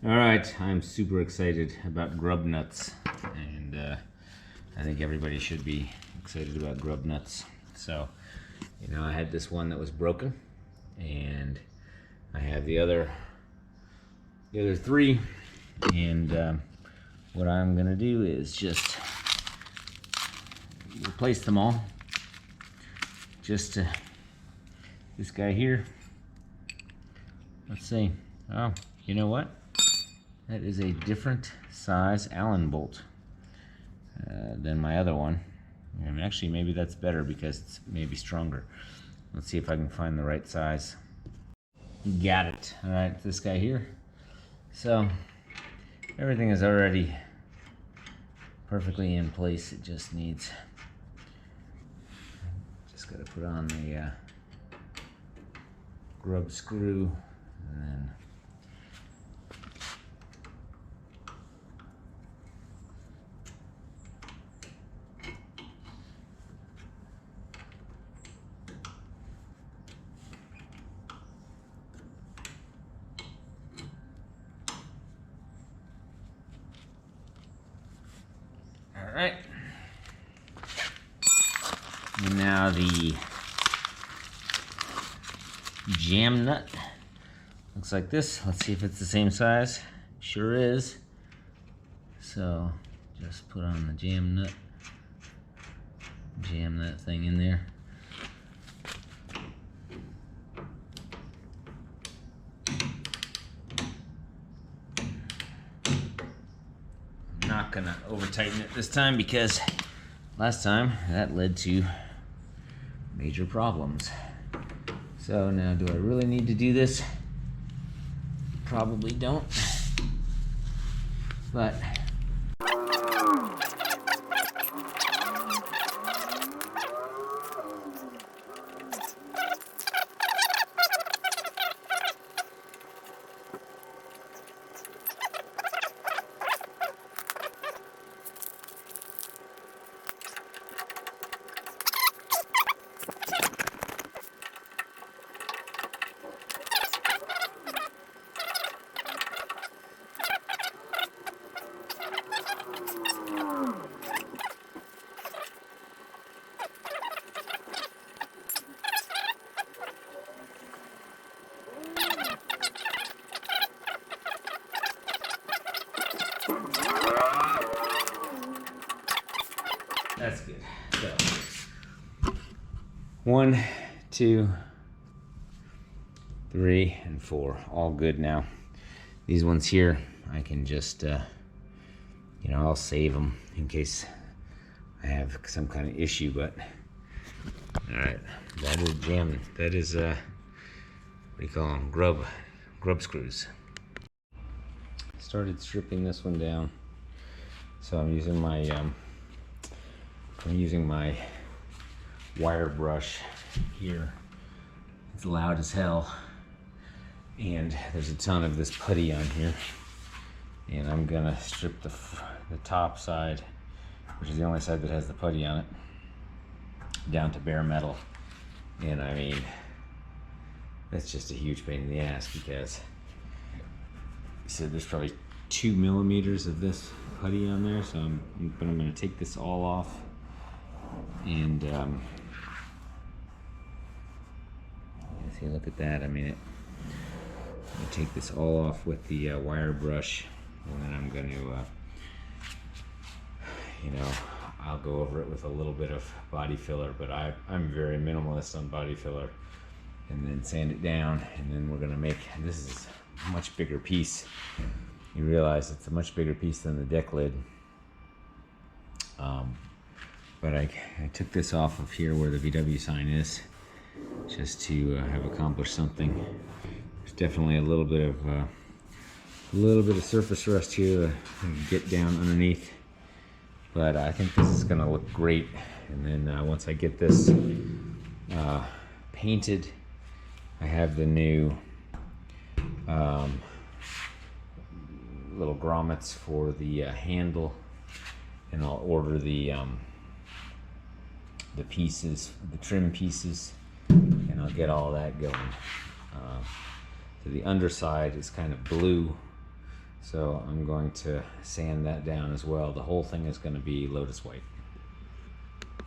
All right, I'm super excited about grub nuts, and I think everybody should be excited about grub nuts. So, you know, I had this one that was broken, and I have the other three, and what I'm gonna do is just replace them all. Just this guy here. Let's see. Oh, you know what? That is a different size Allen bolt than my other one. And actually, maybe that's better because it's maybe stronger. Let's see if I can find the right size. Got it. All right, this guy here. So everything is already perfectly in place. It just needs, just got to put on the grub screw, and then all right. And now the jam nut looks like this. Let's see if it's the same size. Sure is. So just put on the jam nut. Jam that thing in there. I'm not gonna over tighten it this time because last time that led to major problems. So now, do I really need to do this? Probably don't, but that's good. So 1, 2, 3, and 4, all good now. These ones here, I can just, you know, I'll save them in case I have some kind of issue. But all right, that is jamming. That is what do you call them? Grub screws. Started stripping this one down, so I'm using my wire brush here. It's loud as hell, and there's a ton of this putty on here, and I'm gonna strip the top side, which is the only side that has the putty on it, down to bare metal. And I mean, that's just a huge pain in the ass because so there's probably 2 millimeters of this putty on there. So I'm gonna take this all off, and see, look at that. I mean, I'm gonna take this all off with the wire brush, and then I'm gonna, you know, I'll go over it with a little bit of body filler, but I'm very minimalist on body filler, and then sand it down, and then we're gonna make, this is a much bigger piece. You realize it's a much bigger piece than the deck lid. But I took this off of here where the VW sign is, just to have accomplished something. There's definitely a little bit of surface rust here to get down underneath, but I think this is gonna look great. And then once I get this painted, I have the new little grommets for the handle, and I'll order the pieces, the trim pieces, and I'll get all that going. So the underside is kind of blue, So I'm going to sand that down as well. The whole thing is going to be Lotus white.